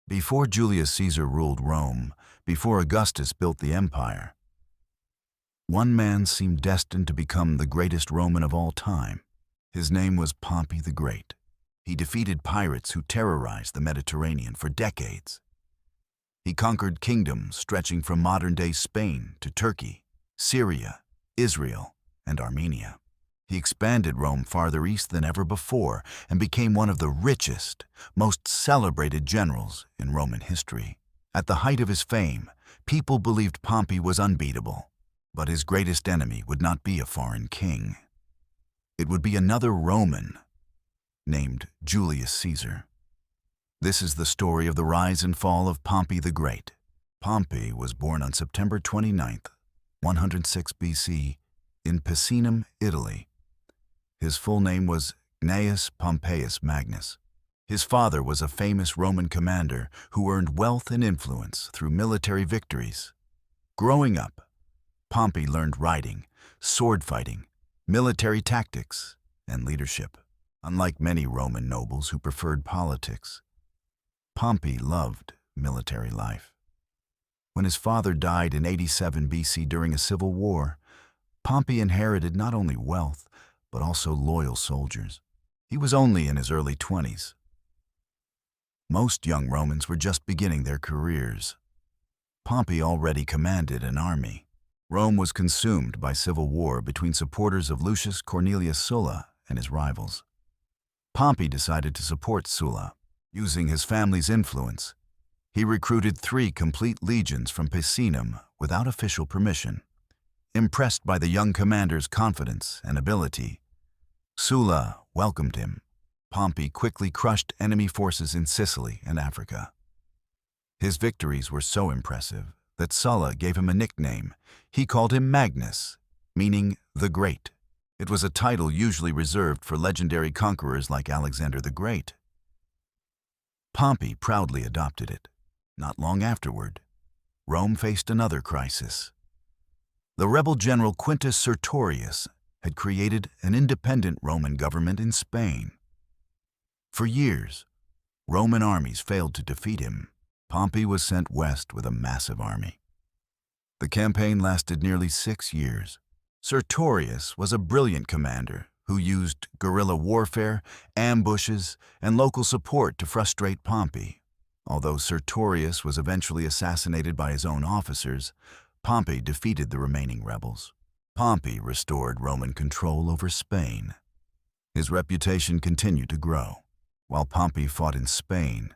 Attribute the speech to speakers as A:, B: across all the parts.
A: Before Julius Caesar ruled Rome, before Augustus built the empire, one man seemed destined to become the greatest Roman of all time. His name was Pompey the Great. He defeated pirates who terrorized the Mediterranean for decades. He conquered kingdoms stretching from modern-day Spain to Turkey, Syria, Israel, and Armenia. He expanded Rome farther east than ever before and became one of the richest, most celebrated generals in Roman history. At the height of his fame, people believed Pompey was unbeatable, but his greatest enemy would not be a foreign king. It would be another Roman named Julius Caesar. This is the story of the rise and fall of Pompey the Great. Pompey was born on September 29, 106 BC, in Picenum, Italy. His full name was Gnaeus Pompeius Magnus. His father was a famous Roman commander who earned wealth and influence through military victories. Growing up, Pompey learned riding, sword fighting, military tactics, and leadership. Unlike many Roman nobles who preferred politics, Pompey loved military life. When his father died in 87 BC during a civil war, Pompey inherited not only wealth, but also loyal soldiers. He was only in his early 20s. Most young Romans were just beginning their careers. Pompey already commanded an army. Rome was consumed by civil war between supporters of Lucius Cornelius Sulla and his rivals. Pompey decided to support Sulla. Using his family's influence, he recruited 3 complete legions from Picenum without official permission. Impressed by the young commander's confidence and ability, Sulla welcomed him. Pompey quickly crushed enemy forces in Sicily and Africa. His victories were so impressive that Sulla gave him a nickname. He called him Magnus, meaning the Great. It was a title usually reserved for legendary conquerors like Alexander the Great. Pompey proudly adopted it. Not long afterward, Rome faced another crisis. The rebel general Quintus Sertorius had created an independent Roman government in Spain. For years, Roman armies failed to defeat him. Pompey was sent west with a massive army. The campaign lasted nearly 6 years. Sertorius was a brilliant commander who used guerrilla warfare, ambushes, and local support to frustrate Pompey. Although Sertorius was eventually assassinated by his own officers, Pompey defeated the remaining rebels. Pompey restored Roman control over Spain. His reputation continued to grow. While Pompey fought in Spain,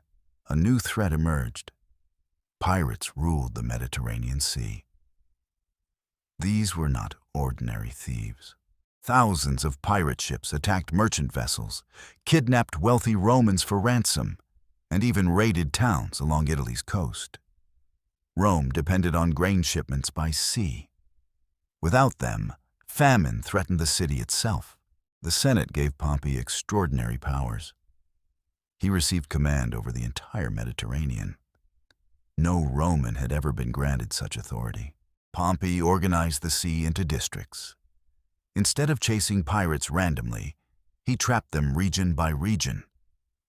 A: a new threat emerged. Pirates ruled the Mediterranean Sea. These were not ordinary thieves. Thousands of pirate ships attacked merchant vessels, kidnapped wealthy Romans for ransom, and even raided towns along Italy's coast. Rome depended on grain shipments by sea. Without them, famine threatened the city itself. The Senate gave Pompey extraordinary powers. He received command over the entire Mediterranean. No Roman had ever been granted such authority. Pompey organized the sea into districts. Instead of chasing pirates randomly, he trapped them region by region.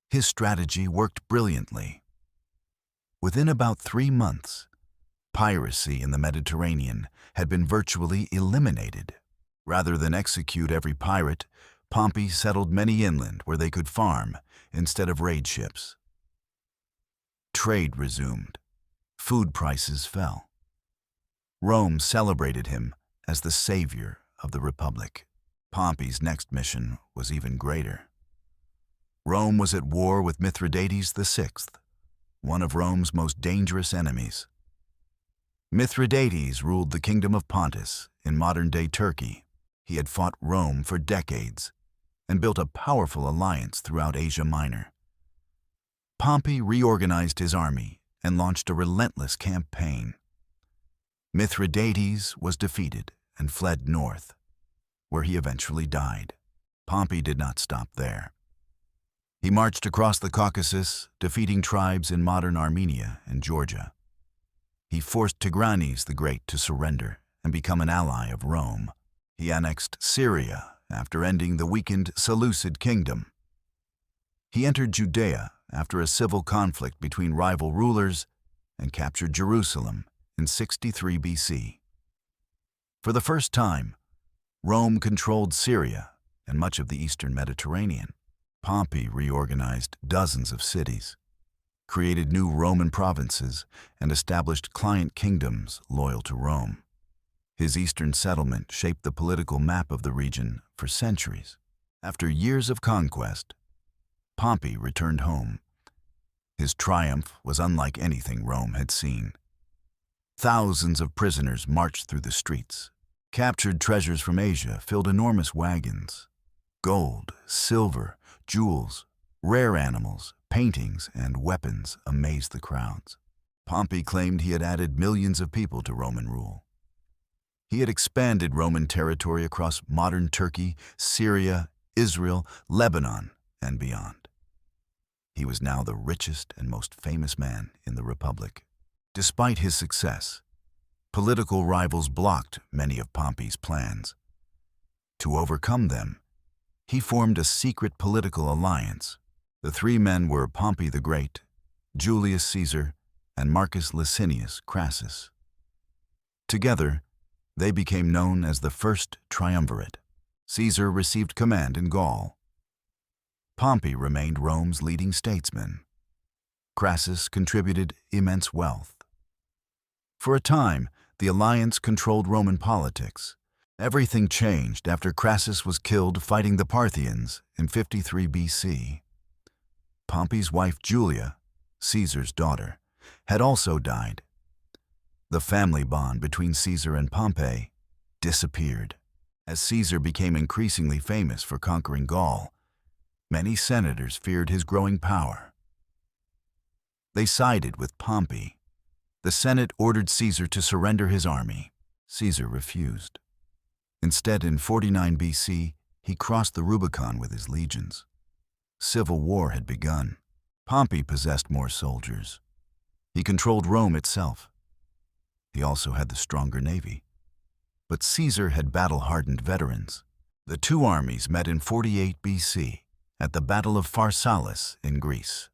A: His strategy worked brilliantly. Within about 3 months, piracy in the Mediterranean had been virtually eliminated. Rather than execute every pirate, Pompey settled many inland where they could farm instead of raid ships. Trade resumed. Food prices fell. Rome celebrated him as the savior of the Republic. Pompey's next mission was even greater. Rome was at war with Mithridates VI, one of Rome's most dangerous enemies. Mithridates ruled the kingdom of Pontus in modern-day Turkey. He had fought Rome for decades and built a powerful alliance throughout Asia Minor. Pompey reorganized his army and launched a relentless campaign. Mithridates was defeated and fled north, where he eventually died. Pompey did not stop there. He marched across the Caucasus, defeating tribes in modern Armenia and Georgia. He forced Tigranes the Great to surrender and become an ally of Rome. He annexed Syria after ending the weakened Seleucid kingdom. He entered Judea after a civil conflict between rival rulers and captured Jerusalem in 63 BC. For the first time, Rome controlled Syria and much of the eastern Mediterranean. Pompey reorganized dozens of cities, created new Roman provinces, and established client kingdoms loyal to Rome. His eastern settlement shaped the political map of the region for centuries. After years of conquest, Pompey returned home. His triumph was unlike anything Rome had seen. Thousands of prisoners marched through the streets. Captured treasures from Asia filled enormous wagons. Gold, silver, jewels, rare animals, paintings, and weapons amazed the crowds. Pompey claimed he had added millions of people to Roman rule. He had expanded Roman territory across modern Turkey, Syria, Israel, Lebanon, and beyond. He was now the richest and most famous man in the Republic. Despite his success, political rivals blocked many of Pompey's plans. To overcome them, he formed a secret political alliance. The three men were Pompey the Great, Julius Caesar, and Marcus Licinius Crassus. Together, they became known as the First Triumvirate. Caesar received command in Gaul. Pompey remained Rome's leading statesman. Crassus contributed immense wealth. For a time, the alliance controlled Roman politics. Everything changed after Crassus was killed fighting the Parthians in 53 BC. Pompey's wife Julia, Caesar's daughter, had also died. The family bond between Caesar and Pompey disappeared. As Caesar became increasingly famous for conquering Gaul, many senators feared his growing power. They sided with Pompey. The Senate ordered Caesar to surrender his army. Caesar refused. Instead, in 49 BC, he crossed the Rubicon with his legions. Civil war had begun. Pompey possessed more soldiers. He controlled Rome itself. He also had the stronger navy. But Caesar had battle-hardened veterans. The two armies met in 48 BC at the Battle of Pharsalus in Greece.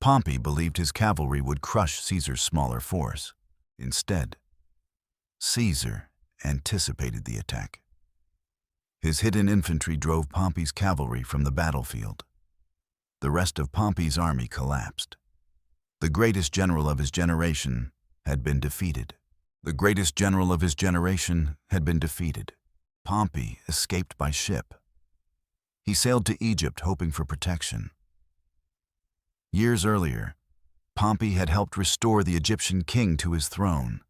A: Pompey believed his cavalry would crush Caesar's smaller force. Instead, Caesar anticipated the attack. His hidden infantry drove Pompey's cavalry from the battlefield. The rest of Pompey's army collapsed. The greatest general of his generation had been defeated. The greatest general of his generation had been defeated. Pompey escaped by ship. He sailed to Egypt hoping for protection. Years earlier, Pompey had helped restore the Egyptian king to his throne.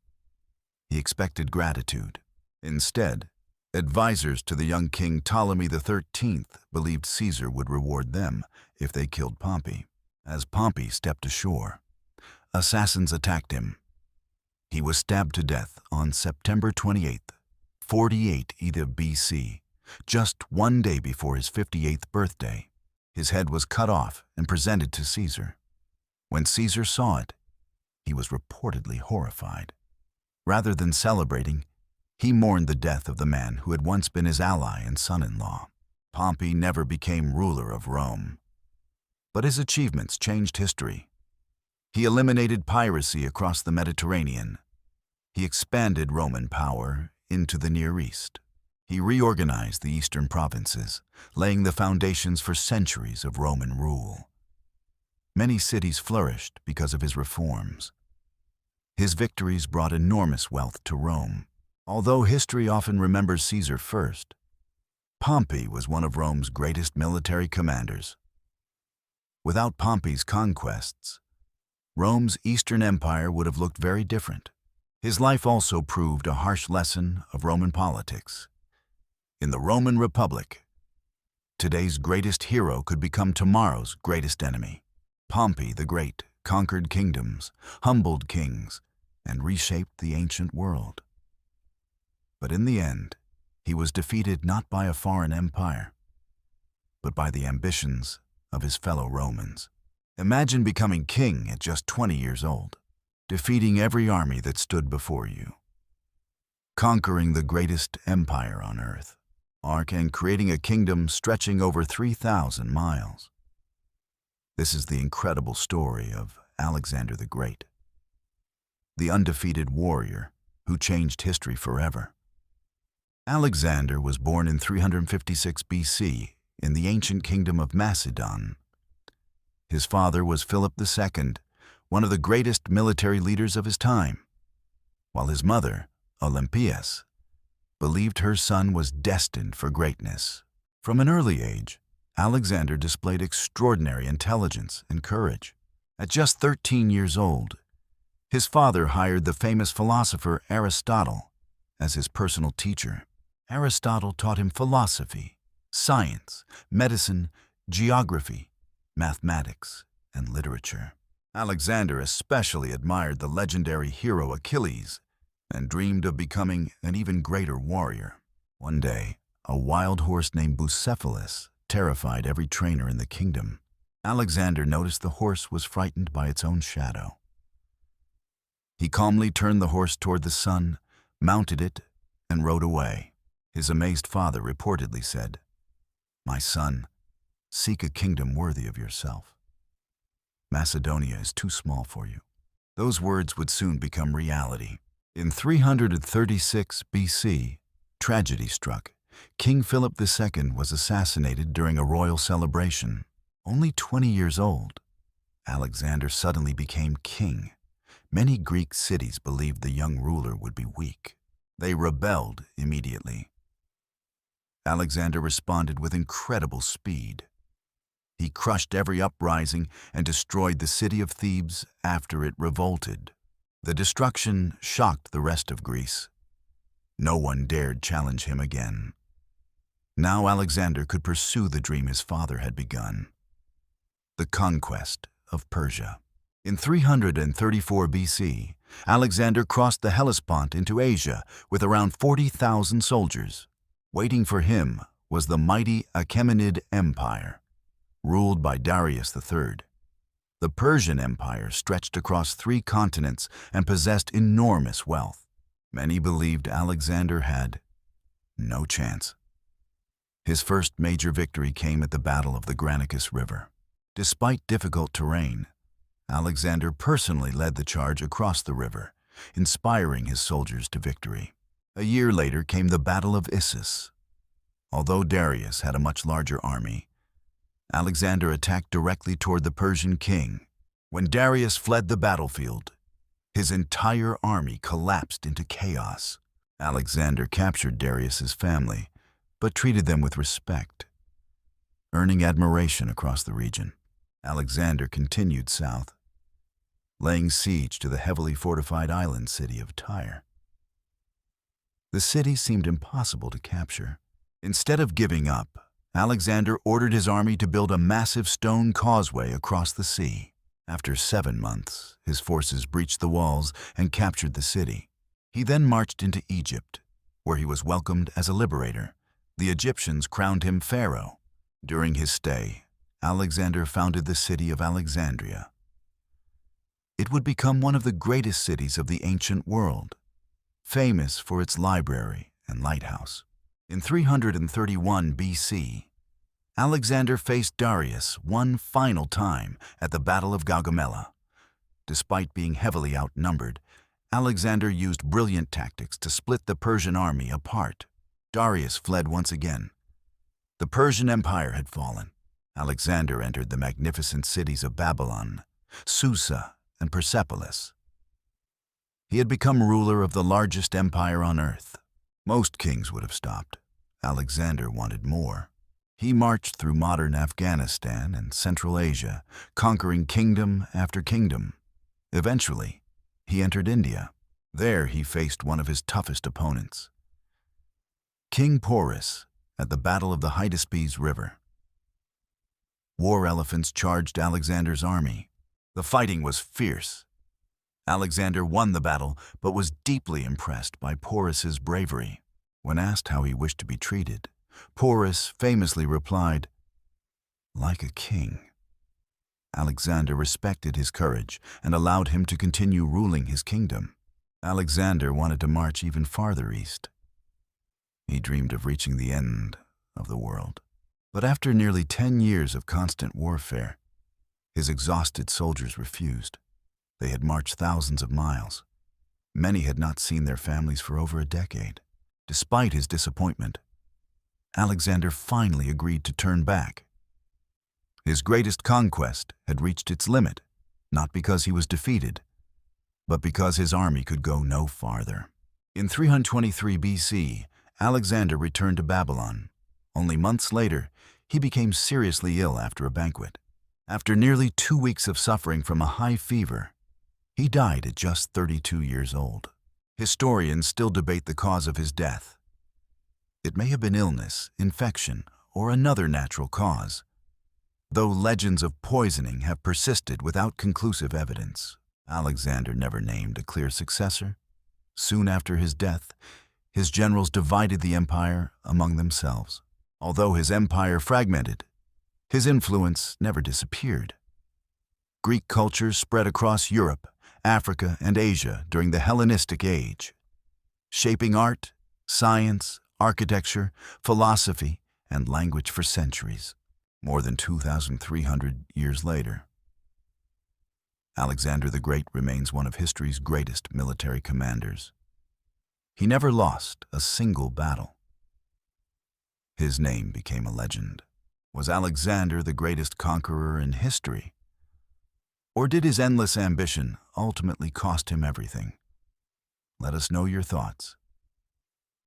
A: He expected gratitude. Instead, advisors to the young king Ptolemy XIII believed Caesar would reward them if they killed Pompey. As Pompey stepped ashore, assassins attacked him. He was stabbed to death on September 28, 48 either BC, just one day before his 58th birthday. His head was cut off and presented to Caesar. When Caesar saw it, he was reportedly horrified. Rather than celebrating, he mourned the death of the man who had once been his ally and son-in-law. Pompey never became ruler of Rome, but his achievements changed history. He eliminated piracy across the Mediterranean. He expanded Roman power into the Near East. He reorganized the eastern provinces, laying the foundations for centuries of Roman rule. Many cities flourished because of his reforms. His victories brought enormous wealth to Rome. Although history often remembers Caesar first, Pompey was one of Rome's greatest military commanders. Without Pompey's conquests, Rome's Eastern Empire would have looked very different. His life also proved a harsh lesson of Roman politics. In the Roman Republic, today's greatest hero could become tomorrow's greatest enemy. Pompey the Great conquered kingdoms, humbled kings, and reshaped the ancient world. But in the end, he was defeated not by a foreign empire, but by the ambitions of his fellow Romans. Imagine becoming king at just 20 years old, defeating every army that stood before you, conquering the greatest empire on earth, and creating a kingdom stretching over 3,000 miles. This is the incredible story of Alexander the Great, the undefeated warrior who changed history forever. Alexander was born in 356 BC in the ancient kingdom of Macedon. His father was Philip II, one of the greatest military leaders of his time, while his mother, Olympias, believed her son was destined for greatness. From an early age, Alexander displayed extraordinary intelligence and courage. At just 13 years old, his father hired the famous philosopher Aristotle as his personal teacher. Aristotle taught him philosophy, science, medicine, geography, mathematics, and literature. Alexander especially admired the legendary hero Achilles and dreamed of becoming an even greater warrior. One day, a wild horse named Bucephalus terrified every trainer in the kingdom. Alexander noticed the horse was frightened by its own shadow. He calmly turned the horse toward the sun, mounted it, and rode away. His amazed father reportedly said, "My son, seek a kingdom worthy of yourself. Macedonia is too small for you." Those words would soon become reality. In 336 BC, tragedy struck. King Philip II was assassinated during a royal celebration. Only 20 years old, Alexander suddenly became king. Many Greek cities believed the young ruler would be weak. They rebelled immediately. Alexander responded with incredible speed. He crushed every uprising and destroyed the city of Thebes after it revolted. The destruction shocked the rest of Greece. No one dared challenge him again. Now Alexander could pursue the dream his father had begun: the conquest of Persia. In 334 BC, Alexander crossed the Hellespont into Asia with around 40,000 soldiers. Waiting for him was the mighty Achaemenid Empire, ruled by Darius III. The Persian Empire stretched across 3 continents and possessed enormous wealth. Many believed Alexander had no chance. His first major victory came at the Battle of the Granicus River. Despite difficult terrain, Alexander personally led the charge across the river, inspiring his soldiers to victory. A year later came the Battle of Issus. Although Darius had a much larger army, Alexander attacked directly toward the Persian king. When Darius fled the battlefield, his entire army collapsed into chaos. Alexander captured Darius's family, but treated them with respect, earning admiration across the region. Alexander continued south, laying siege to the heavily fortified island city of Tyre. The city seemed impossible to capture. Instead of giving up, Alexander ordered his army to build a massive stone causeway across the sea. After 7 months, his forces breached the walls and captured the city. He then marched into Egypt, where he was welcomed as a liberator. The Egyptians crowned him pharaoh. During his stay, Alexander founded the city of Alexandria. It would become one of the greatest cities of the ancient world, famous for its library and lighthouse. In 331 BC, Alexander faced Darius one final time at the Battle of Gaugamela. Despite being heavily outnumbered, Alexander used brilliant tactics to split the Persian army apart. Darius fled once again. The Persian Empire had fallen. Alexander entered the magnificent cities of Babylon, Susa, and Persepolis. He had become ruler of the largest empire on earth. Most kings would have stopped. Alexander wanted more. He marched through modern Afghanistan and Central Asia, conquering kingdom after kingdom. Eventually, he entered India. There he faced one of his toughest opponents, King Porus, at the Battle of the Hydaspes River. War elephants charged Alexander's army. The fighting was fierce. Alexander won the battle, but was deeply impressed by Porus's bravery. When asked how he wished to be treated, Porus famously replied, "Like a king." Alexander respected his courage and allowed him to continue ruling his kingdom. Alexander wanted to march even farther east. He dreamed of reaching the end of the world. But after nearly 10 years of constant warfare, His exhausted soldiers refused. They had marched thousands of miles. Many had not seen their families for over a decade. Despite his disappointment, Alexander finally agreed to turn back. His greatest conquest had reached its limit, not because he was defeated, but because his army could go no farther. In 323 BC, Alexander returned to Babylon. Only months later, he became seriously ill after a banquet. After nearly 2 weeks of suffering from a high fever, he died at just 32 years old. Historians still debate the cause of his death. It may have been illness, infection, or another natural cause, though legends of poisoning have persisted without conclusive evidence. Alexander never named a clear successor. Soon after his death, his generals divided the empire among themselves. Although his empire fragmented, his influence never disappeared. Greek culture spread across Europe, Africa, and Asia during the Hellenistic Age, shaping art, science, architecture, philosophy, and language for centuries. More than 2,300 years later, Alexander the Great remains one of history's greatest military commanders. He never lost a single battle. His name became a legend. Was Alexander the greatest conqueror in history? Or did his endless ambition ultimately cost him everything? Let us know your thoughts.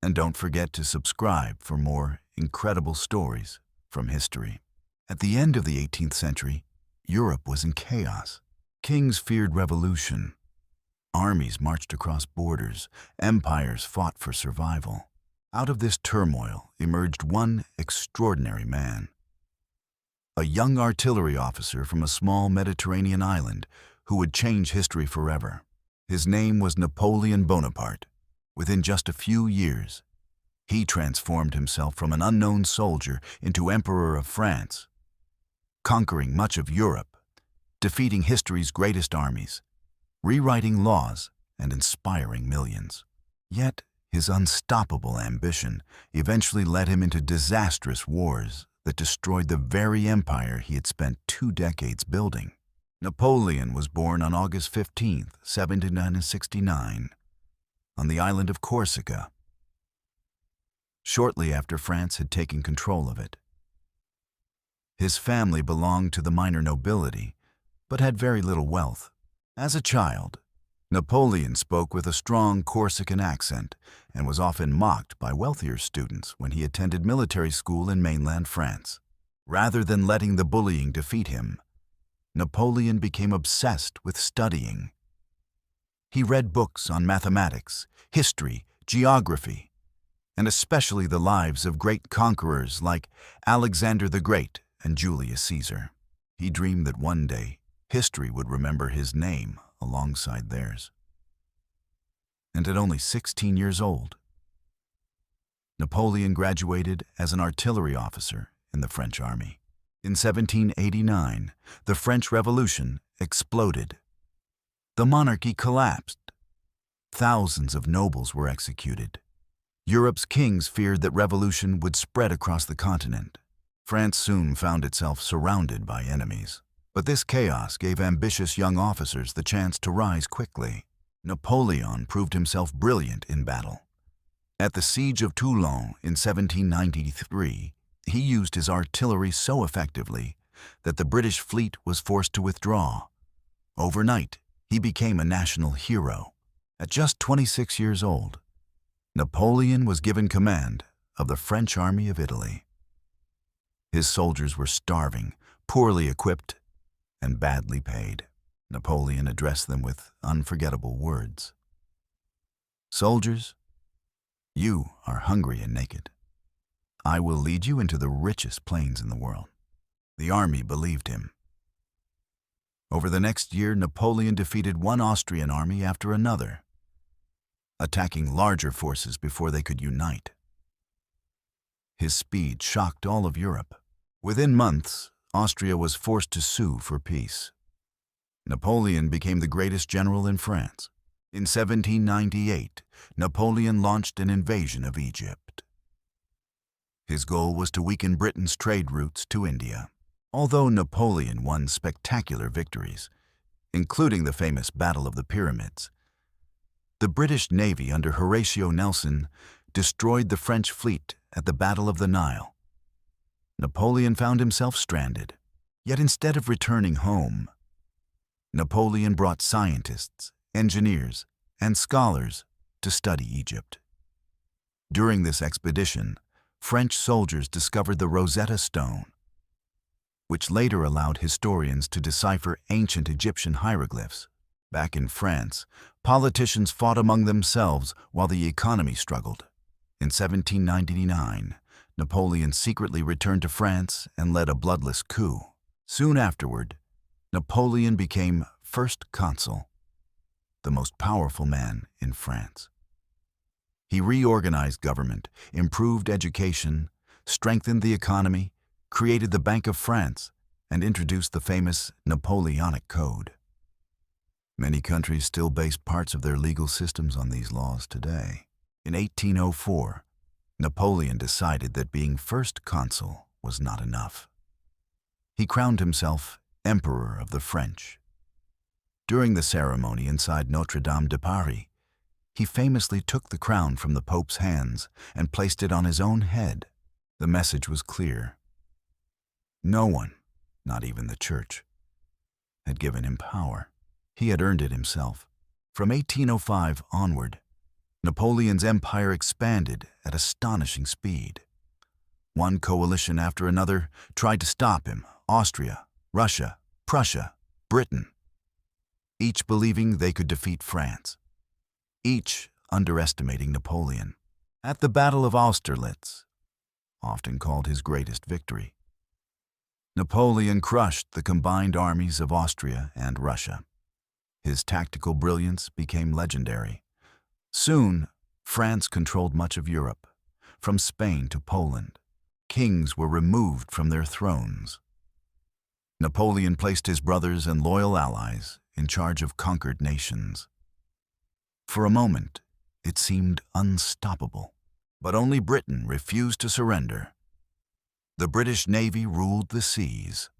A: And don't forget to subscribe for more incredible stories from history. At the end of the 18th century, Europe was in chaos. Kings feared revolution. Armies marched across borders. Empires fought for survival. Out of this turmoil emerged one extraordinary man. A young artillery officer from a small Mediterranean island who would change history forever. His name was Napoleon Bonaparte. Within just a few years, he transformed himself from an unknown soldier into Emperor of France, conquering much of Europe, defeating history's greatest armies, rewriting laws, and inspiring millions. Yet, his unstoppable ambition eventually led him into disastrous wars that destroyed the very empire he had spent 2 decades building. Napoleon was born on August 15, 1769, on the island of Corsica, shortly after France had taken control of it. His family belonged to the minor nobility, but had very little wealth. As a child, Napoleon spoke with a strong Corsican accent and was often mocked by wealthier students when he attended military school in mainland France. Rather than letting the bullying defeat him, Napoleon became obsessed with studying. He read books on mathematics, history, geography, and especially the lives of great conquerors like Alexander the Great and Julius Caesar. He dreamed that one day history would remember his name alongside theirs. And at only 16 years old, Napoleon graduated as an artillery officer in the French army. In 1789, the French Revolution exploded. The monarchy collapsed. Thousands of nobles were executed. Europe's kings feared that revolution would spread across the continent. France soon found itself surrounded by enemies. But this chaos gave ambitious young officers the chance to rise quickly. Napoleon proved himself brilliant in battle. At the siege of Toulon in 1793, he used his artillery so effectively that the British fleet was forced to withdraw. Overnight, he became a national hero. At just 26 years old, Napoleon was given command of the French army of Italy. His soldiers were starving, poorly equipped, and badly paid. Napoleon addressed them with unforgettable words. "Soldiers, you are hungry and naked. I will lead you into the richest plains in the world." The army believed him. Over the next year, Napoleon defeated one Austrian army after another, attacking larger forces before they could unite. His speed shocked all of Europe. Within months, Austria was forced to sue for peace. Napoleon became the greatest general in France. In 1798, Napoleon launched an invasion of Egypt. His goal was to weaken Britain's trade routes to India. Although Napoleon won spectacular victories, including the famous Battle of the Pyramids, the British Navy under Horatio Nelson destroyed the French fleet at the Battle of the Nile. Napoleon found himself stranded. Yet instead of returning home, Napoleon brought scientists, engineers, and scholars to study Egypt. During this expedition, French soldiers discovered the Rosetta Stone, which later allowed historians to decipher ancient Egyptian hieroglyphs. Back in France, politicians fought among themselves while the economy struggled. In 1799, Napoleon secretly returned to France and led a bloodless coup. Soon afterward, Napoleon became first consul, the most powerful man in France. He reorganized government, improved education, strengthened the economy, created the Bank of France, and introduced the famous Napoleonic Code. Many countries still base parts of their legal systems on these laws today. In 1804, Napoleon decided that being first consul was not enough. He crowned himself Emperor of the French. During the ceremony inside Notre Dame de Paris, he famously took the crown from the Pope's hands and placed it on his own head. The message was clear. No one, not even the Church, had given him power. He had earned it himself. From 1805 onward, Napoleon's empire expanded at astonishing speed. One coalition after another tried to stop him: Austria, Russia, Prussia, Britain, each believing they could defeat France, each underestimating Napoleon. At the Battle of Austerlitz, often called his greatest victory, Napoleon crushed the combined armies of Austria and Russia. His tactical brilliance became legendary. Soon, France controlled much of Europe, from Spain to Poland. Kings were removed from their thrones. Napoleon placed his brothers and loyal allies in charge of conquered nations. For a moment, it seemed unstoppable, but only Britain refused to surrender. The British Navy ruled the seas.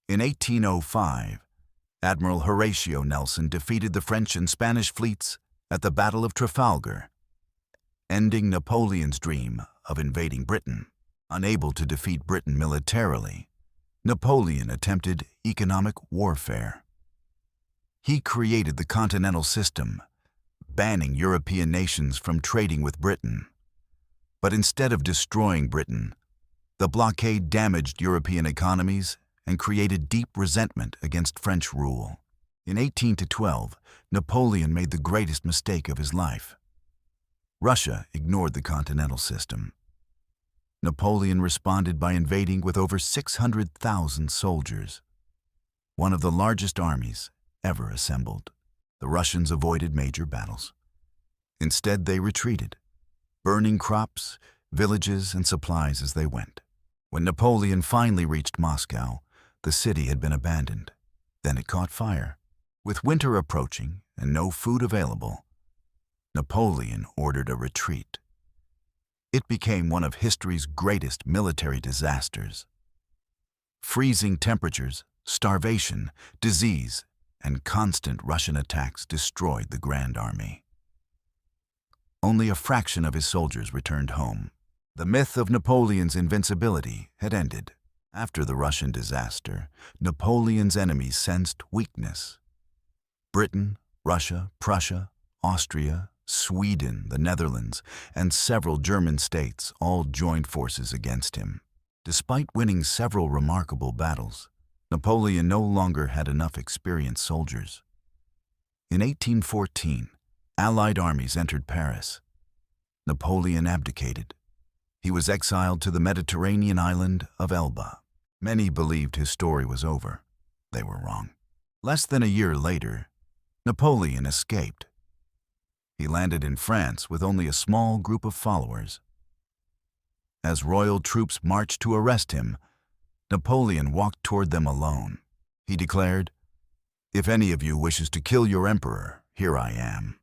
A: In 1805, Admiral Horatio Nelson defeated the French and Spanish fleets at the Battle of Trafalgar, ending Napoleon's dream of invading Britain. Unable to defeat Britain militarily, Napoleon attempted economic warfare. He created the continental system, banning European nations from trading with Britain. But instead of destroying Britain, the blockade damaged European economies and created deep resentment against French rule. In 1812, Napoleon made the greatest mistake of his life. Russia ignored the continental system. Napoleon responded by invading with over 600,000 soldiers, one of the largest armies ever assembled. The Russians avoided major battles. Instead, they retreated, burning crops, villages, and supplies as they went. When Napoleon finally reached Moscow, the city had been abandoned. Then it caught fire. With winter approaching and no food available, Napoleon ordered a retreat. It became one of history's greatest military disasters. Freezing temperatures, starvation, disease, and constant Russian attacks destroyed the Grand Army. Only a fraction of his soldiers returned home. The myth of Napoleon's invincibility had ended. After the Russian disaster, Napoleon's enemies sensed weakness. Britain, Russia, Prussia, Austria, Sweden, the Netherlands, and several German states all joined forces against him. Despite winning several remarkable battles, Napoleon no longer had enough experienced soldiers. In 1814, Allied armies entered Paris. Napoleon abdicated. He was exiled to the Mediterranean island of Elba. Many believed his story was over. They were wrong. Less than a year later, Napoleon escaped. He landed in France with only a small group of followers. As royal troops marched to arrest him, Napoleon walked toward them alone. He declared, "If any of you wishes to kill your emperor, here I am."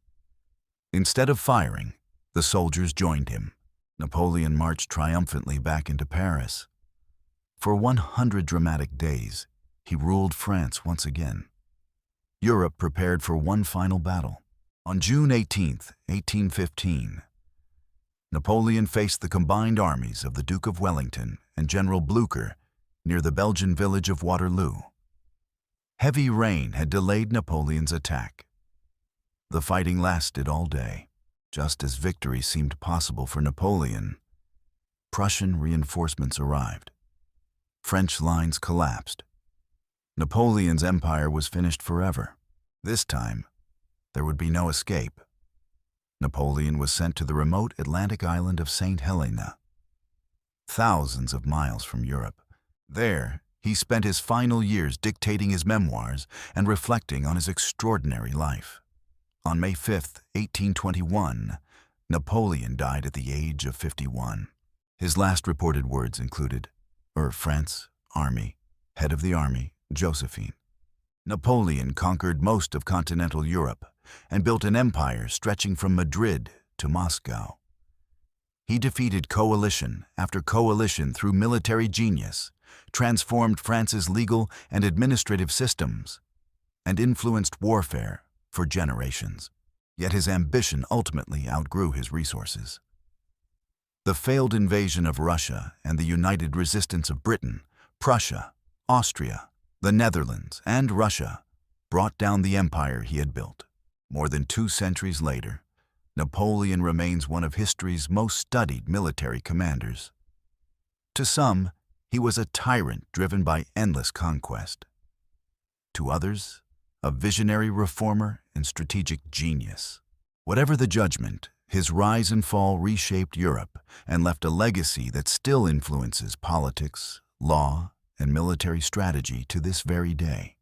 A: Instead of firing, the soldiers joined him. Napoleon marched triumphantly back into Paris. For 100 dramatic days, he ruled France once again. Europe prepared for one final battle. On June 18, 1815, Napoleon faced the combined armies of the Duke of Wellington and General Blücher near the Belgian village of Waterloo. Heavy rain had delayed Napoleon's attack. The fighting lasted all day. Just as victory seemed possible for Napoleon, Prussian reinforcements arrived. French lines collapsed. Napoleon's empire was finished forever. This time, there would be no escape. Napoleon was sent to the remote Atlantic island of St. Helena, thousands of miles from Europe. There, he spent his final years dictating his memoirs and reflecting on his extraordinary life. On May 5, 1821, Napoleon died at the age of 51. His last reported words included, France, Army, Head of the Army, Josephine. Napoleon conquered most of continental Europe and built an empire stretching from Madrid to Moscow. He defeated coalition after coalition through military genius, transformed France's legal and administrative systems, and influenced warfare for generations. Yet his ambition ultimately outgrew his resources. The failed invasion of Russia and the united resistance of Britain, Prussia, Austria, the Netherlands, and Russia brought down the empire he had built. More than 2 centuries later, Napoleon remains one of history's most studied military commanders. To some, he was a tyrant driven by endless conquest. To others, a visionary reformer and strategic genius. Whatever the judgment, his rise and fall reshaped Europe and left a legacy that still influences politics, law, and military strategy to this very day.